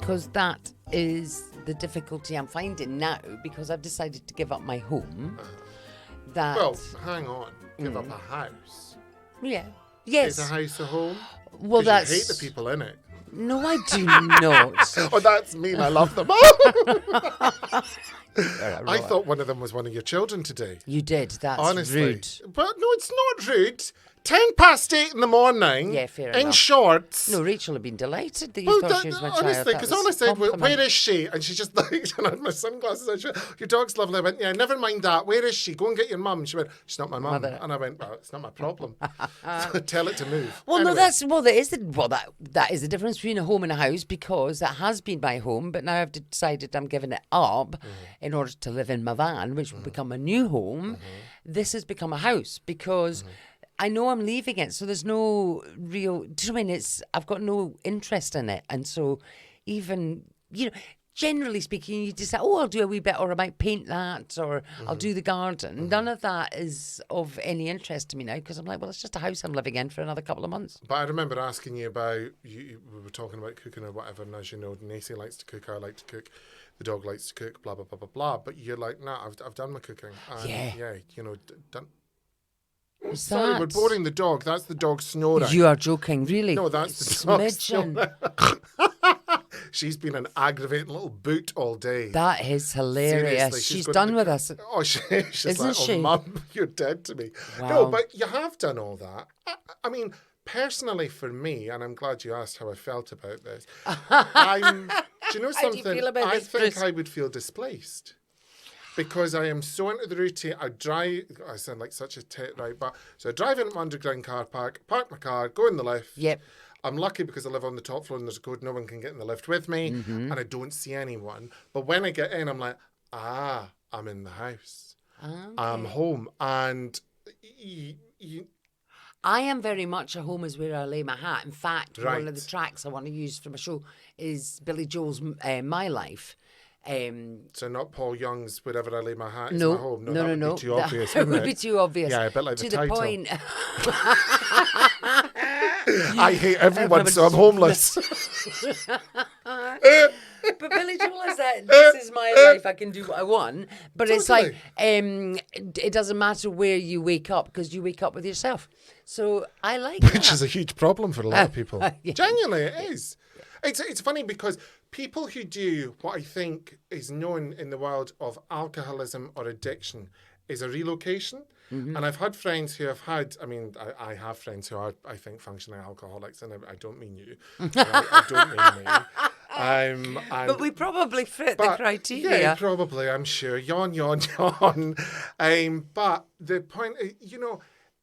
because that is the difficulty I'm finding now, because I've decided to give up my home. That Well, hang on. Give up a house. yeah. Yes. Is a house a home? Well, 'Cause that's... you hate the people in it. No, I do not. Oh, that's mean. I love them. I thought one of them was one of your children today. You did. That's Honestly. rude. But no, it's not rude. 8:10 in the morning. Yeah, fair in enough. shorts. No, Rachel had been delighted that you Well, thought she was my child. honestly, That because was all I a said was, compliment. where is she? And she just looked and I had my sunglasses on. She went, your dog's lovely. I went, yeah, never mind that. Where is she? Go and get your mum. She went, she's not my mum. Mother. And I went, well, it's not my problem. So tell it to move. Well, Anyway. no, that is the difference between a home and a house, because that has been my home, but now I've decided I'm giving it up in order to live in my van, which will become a new home. This has become a house because I know I'm leaving it, so there's no real. Do you know what I mean? I've got no interest in it, and so even generally speaking, you decide, I'll do a wee bit, or I might paint that, or I'll do the garden. None of that is of any interest to me now, because I'm like, well, it's just a house I'm living in for another couple of months. But I remember asking you about, we were talking about cooking or whatever, and as you know, Nacy likes to cook, I like to cook, the dog likes to cook, blah, blah, blah, blah, blah. But you're like, nah, I've done my cooking. And Yeah. Done. What's Sorry, that? we're boring the dog. That's the dog snoring. You are joking, really? No, that's the dog Smidgen. snoring. She's been an aggravating little boot all day. That is hilarious. Seriously, She's got done the- with us. Oh, she's Isn't like, she? oh, Mum, you're dead to me. Wow. No, but you have done all that. I mean, personally for me, and I'm glad you asked how I felt about this, do you know How do you something? feel about I this, think Bruce? I would feel displaced. Because I am so into the routine, I sound like such a tit, right? But so I drive into my underground car park my car, go in the lift. Yep. I'm lucky because I live on the top floor and there's a code, no one can get in the lift with me, and I don't see anyone. But when I get in, I'm like, I'm in the house. Okay. I'm home. And I am very much a home is where I lay my hat. In fact, one Right. of the tracks I want to use for my show is Billy Joel's My Life. so not Paul Young's Wherever I Lay My Hat is No, my home. no, that would no. be too obvious, It wouldn't would be too obvious. Yeah, a bit like to the title. point. I hate everyone, so I'm homeless. But Billy Joel is that this is my life, I can do what I want. But it's like it doesn't matter where you wake up, because you wake up with yourself. So I like Which that. is a huge problem for a lot of people. Yeah. Genuinely, it is. It's funny because people who do what I think is known in the world of alcoholism or addiction is a relocation. And I've had friends who have had, I have friends who are, I think, functioning alcoholics, and I don't mean you. I don't mean me. But we probably fit the criteria. Yeah, probably, I'm sure. Yawn, yawn, yawn. But the point,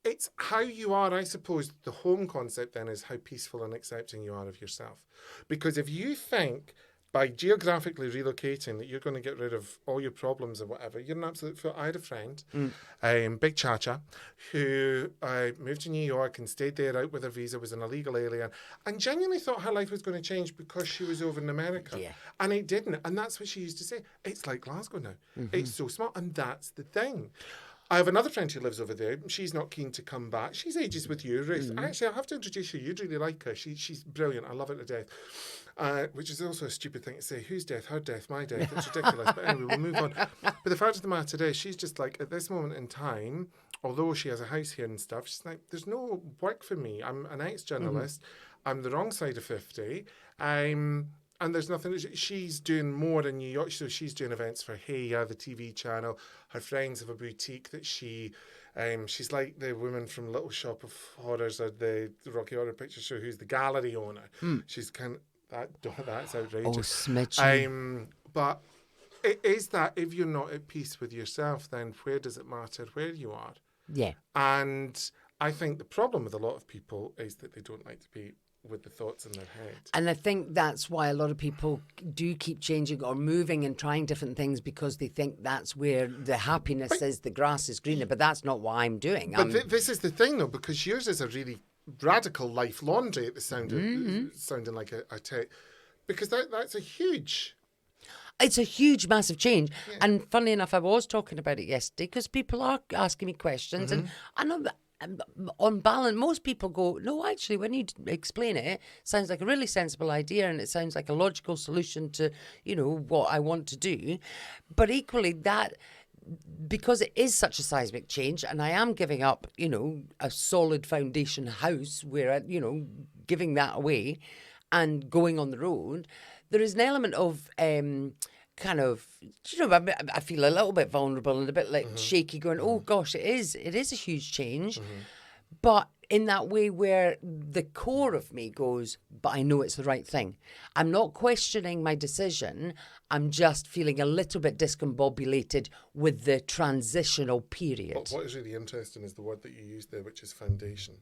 it's how you are, I suppose. The home concept then is how peaceful and accepting you are of yourself. Because if you think by geographically relocating that you're going to get rid of all your problems or whatever, you're an absolute fool. I had a friend, Big Chacha, who moved to New York and stayed there out with her visa, was an illegal alien, and genuinely thought her life was going to change because she was over in America. Yeah. And it didn't. And that's what she used to say. It's like Glasgow now. It's so small. And that's the thing. I have another friend who lives over there. She's not keen to come back. She's ages with you, Ruth. Actually, I have to introduce you. You'd really like her. She's brilliant. I love her to death. Which is also a stupid thing to say. Whose death? Her death? My death? It's ridiculous. But anyway, we'll move on. But the fact of the matter is, she's just like, at this moment in time, although she has a house here and stuff, she's like, there's no work for me. I'm an ex-journalist. I'm the wrong side of 50. And there's nothing. She's doing more in New York. So she's doing events for Hey Ya, the TV channel. Her friends have a boutique that she's like the woman from Little Shop of Horrors or the Rocky Horror Picture Show, who's the gallery owner. She's kind of, that's outrageous. Oh, smidgen. But it is that if you're not at peace with yourself, then where does it matter where you are? Yeah. And I think the problem with a lot of people is that they don't like to be with the thoughts in their head. And I think that's why a lot of people do keep changing or moving and trying different things, because they think that's where the happiness is, the grass is greener. But that's not what I'm doing. But this is the thing, though, because yours is a really radical life laundry at the sound of sounding like a tech. Because that's a huge... It's a huge, massive change. Yeah. And funnily enough, I was talking about it yesterday because people are asking me questions. And I know that on balance, most people go, no, actually, when you explain it, it sounds like a really sensible idea and it sounds like a logical solution to, what I want to do. But equally, that, because it is such a seismic change and I am giving up, a solid foundation house where, giving that away and going on the road, there is an element of kind of, I feel a little bit vulnerable and a bit like shaky going, oh gosh, it is a huge change. But in that way where the core of me goes, but I know it's the right thing. I'm not questioning my decision. I'm just feeling a little bit discombobulated with the transitional period. But what is really interesting is the word that you used there, which is foundation.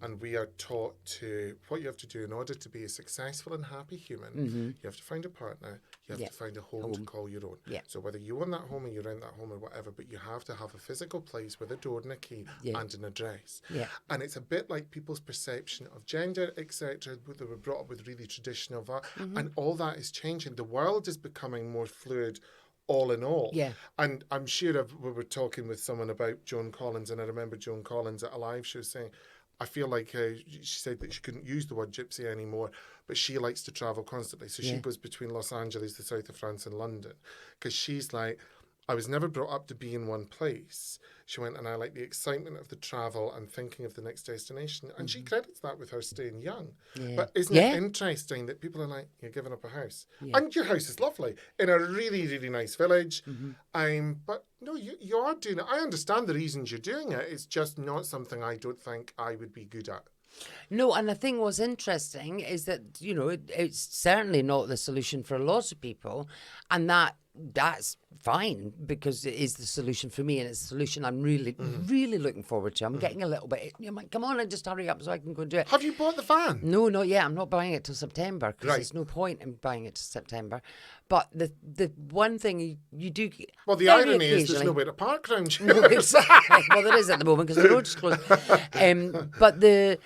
And we are taught what you have to do in order to be a successful and happy human, you have to find a partner, you have to find a home to call your own. So whether you own that home or you rent that home or whatever, but you have to have a physical place with a door and a key and an address. And it's a bit like people's perception of gender, etc. They were brought up with really traditional and all that is changing. The world is becoming more fluid all in all. And I'm sure we were talking with someone about Joan Collins, and I remember Joan Collins at a live show saying, I feel like she said that she couldn't use the word gypsy anymore, but she likes to travel constantly. So she goes between Los Angeles, the south of France, and London, because she's like, I was never brought up to be in one place. She went, and I like the excitement of the travel and thinking of the next destination. And she credits that with her staying young. But isn't it interesting that people are like, you're giving up a house. And your house is lovely in a really, really nice village. But no, you are doing it. I understand the reasons you're doing it. It's just not something I don't think I would be good at. No, and I think what's interesting is that, it's certainly not the solution for a lot of people. And that's fine, because it is the solution for me, and it's a solution I'm really, really looking forward to. I'm getting a little bit, I'm like, come on and just hurry up so I can go and do it. Have you bought the van? No, not yet. I'm not buying it till September, because there's no point in buying it till September. But the one thing you do... Well, the irony is there's nowhere to park around you. No, exactly. Well, there is at the moment, because the road's closed. But the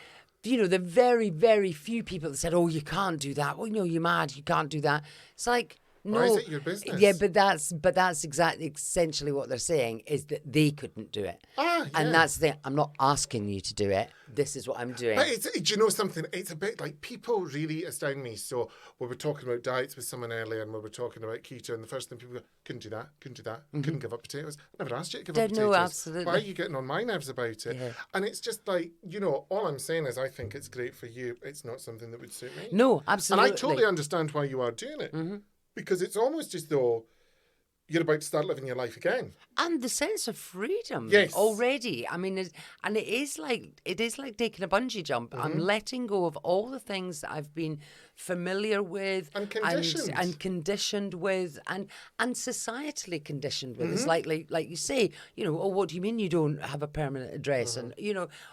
very, very few people that said, oh, you can't do that. Well, you're mad. You can't do that. It's like, no. Why is it your business? Yeah, but that's exactly essentially what they're saying, is that they couldn't do it. And that's the thing. I'm not asking you to do it. This is what I'm doing. But do you know something? It's a bit like, people really astound me. So we were talking about diets with someone earlier, and we were talking about keto, and the first thing people go, couldn't do that, couldn't give up potatoes. I never asked you to give up potatoes. No, absolutely. Why are you getting on my nerves about it? And it's just like, all I'm saying is I think it's great for you. It's not something that would suit me. No, absolutely. And I totally understand why you are doing it. Because it's almost as though you're about to start living your life again. And the sense of freedom already. I mean, it is like taking a bungee jump. I'm letting go of all the things that I've been familiar with and conditioned with and societally conditioned with. It's like you say, oh, what do you mean you don't have a permanent address? And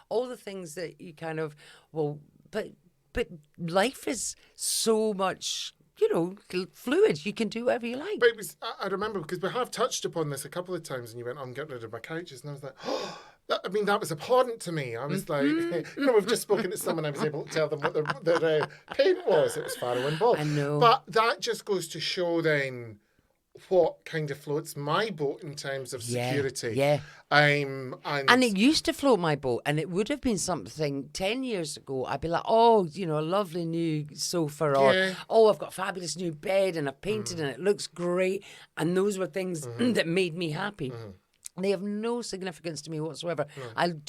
all the things that you kind of, but life is so much, fluid. You can do whatever you like. But I remember, because we have touched upon this a couple of times, and you went, I'm getting rid of my couches, and I was like, that was abhorrent to me. I was like, we've just spoken to someone, I was able to tell them what their pain was. It was Faro and Ball. I know. But that just goes to show then what kind of floats my boat in terms of security. And it used to float my boat, and it would have been something 10 years ago. I'd be like, oh, a lovely new sofa, or oh, I've got a fabulous new bed and I've painted and it looks great. And those were things that made me happy. They have no significance to me whatsoever. One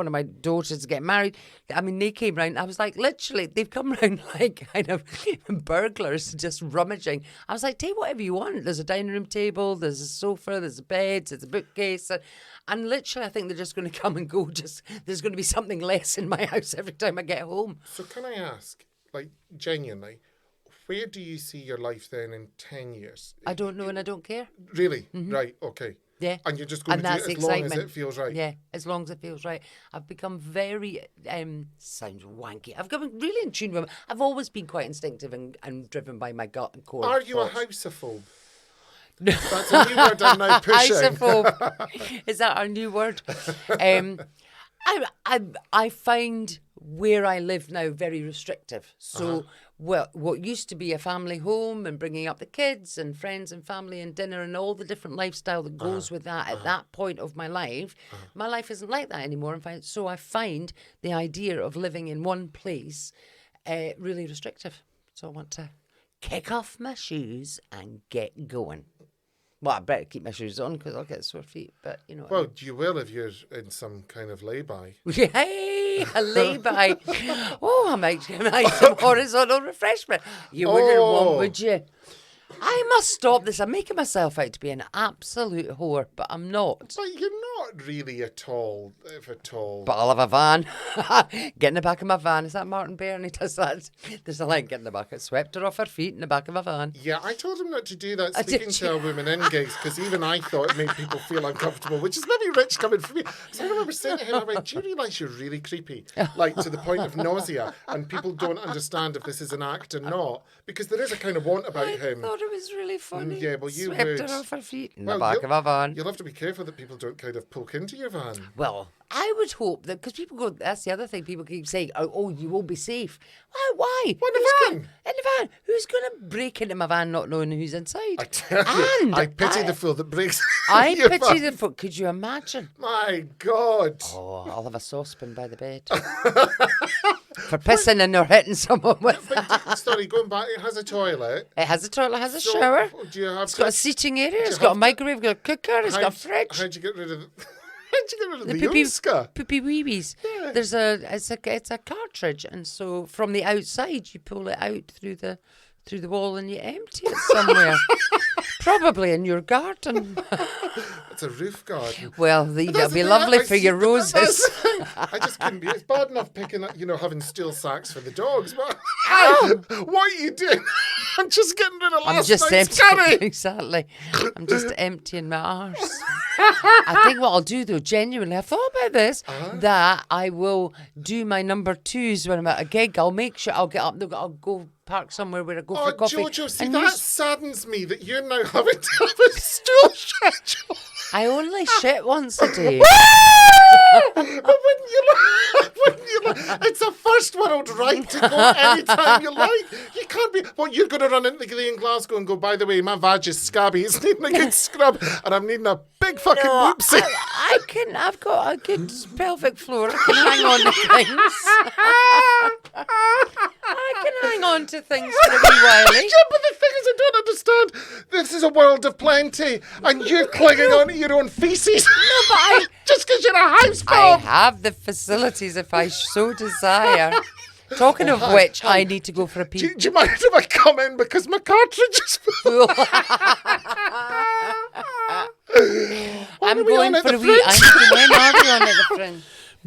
of my daughters is getting married. I mean, they came round. I was like, literally, they've come round like kind of burglars, just rummaging. I was like, take whatever you want. There's a dining room table, there's a sofa, there's a bed, there's a bookcase. And literally, I think they're just going to come and go. There's going to be something less in my house every time I get home. So can I ask, genuinely, where do you see your life then in 10 years? I don't know, and I don't care. Really? Right, okay. Yeah. And you're just going to do it as long as it feels right? Yeah, as long as it feels right. I've become very, sounds wanky, I've become really in tune with I've always been quite instinctive and driven by my gut and core. Are you a housephobe? That's a new word I'm now pushing. Housephobe. Is that our new word? I find where I live now very restrictive. So what used to be a family home and bringing up the kids and friends and family and dinner and all the different lifestyle that goes with that at that point of my life. My life isn't like that anymore. So I find the idea of living in one place really restrictive. So I want to kick off my shoes and get going. Well, I better keep my shoes on because I'll get sore feet, but you know. Well, you will if you're in some kind of lay-by. Hey, a lay-by. Oh, I might some horizontal refreshment. You wouldn't want, would you? I must stop this. I'm making myself out to be an absolute whore, but I'm not. But you're not really at all, if at all. But I'll have a van. Get in the back of my van. Is that Martin Bairn? He does that. There's a line, get in the back. I swept her off her feet in the back of a van. Yeah, I told him not to do that speaking to a woman in gigs, because even I thought it made people feel uncomfortable, which is maybe rich coming from me. So I remember saying to him, I went, do you realise you're really creepy? Like, to the point of nausea, and people don't understand if this is an act or not, because there is a kind of want about him. I thought it was really funny. Yeah, well, you swept would. her off her feet in the back of a van. You'll have to be careful that people don't kind of poke into your van. Well, I would hope that, because people go, that's the other thing, people keep saying, oh, you won't be safe. Why? In the van? In the van. Who's going to break into my van not knowing who's inside? I tell you, I pity the fool that breaks I your pity van. the fool. Could you imagine? My God. Oh, I'll have a saucepan by the bed. For pissing and or hitting someone with that. Sorry, going back, it has a toilet. It has a toilet, it has a shower. Do you have It's got a seating area, it's got a microwave, it's got a cooker, it's got a fridge. How'd you get rid of the Yunska? Poopy weebies. Yeah. It's a cartridge, and so from the outside you pull it out through the wall and you empty it somewhere. Probably in your garden. It's a roof garden. Well, that'll be lovely for your roses. I just couldn't be. It's bad enough picking up, having steel sacks for the dogs, but what are you doing? I'm just getting rid of last night's curry. Exactly. I'm just emptying my arse. I think what I'll do, though, genuinely, I thought about this, that I will do my number twos when I'm at a gig. I'll make sure I'll get up, I'll go park somewhere where I go for coffee. Jojo, see, that saddens me that you're now having to have a stool schedule. I only shit once a day. But wouldn't you like? It's a first world right to go anytime you like. You can't be. Well, you're going to run into the guy in Glasgow and go, by the way, my vag is scabby. It's needing a good scrub, and I'm needing a big fucking whoopsie. I've got a good pelvic floor. I can hang on to things. I can hang on to things for a wee while. Yeah, but the thing is, I don't understand. This is a world of plenty, and you're clinging on to your own feces. No, but just because you're a house I bomb. have the facilities if I so desire. Talking of which, I need to go for a pee. Do you mind if I come in because my cartridge is full? I'm going for a wee. I'm going on at the fringe.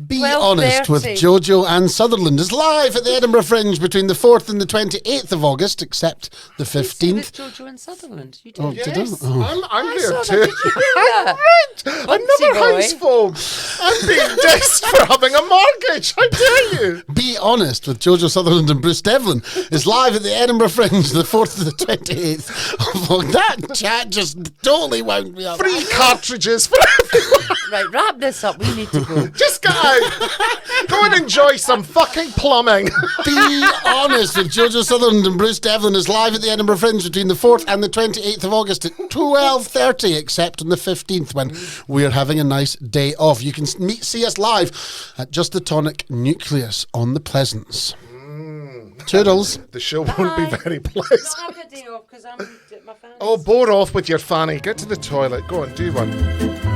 Be Honest with Jojo and Sutherland is live at the Edinburgh Fringe between the 4th and the 28th of August, except the 15th. Jojo and Sutherland. You did. Oh, Yes, did I? Oh. I'm there saw too. that. Did you hear that? Another boy. house phone. I'm being dissed for having a mortgage. How dare you? Be Honest with Jojo Sutherland and Bruce Devlin is live at the Edinburgh Fringe the 4th to the 28th of August. That chat just totally wound me up. Free cartridges for everyone. Right, wrap this up. We need to go. Just get out. Go and enjoy some fucking plumbing. Be Honest with Jojo Sutherland and Bruce Devlin is live at the Edinburgh Fringe between the 4th and the 28th of August at 12:30, except on the 15th when we're having a nice day off. You can see us live at Just the Tonic Nucleus on the Pleasance. Toodles. The show won't be very pleasant. I'll have a day off because I'm at my fans. Oh, bore off with your fanny. Get to the toilet. Go on, do one.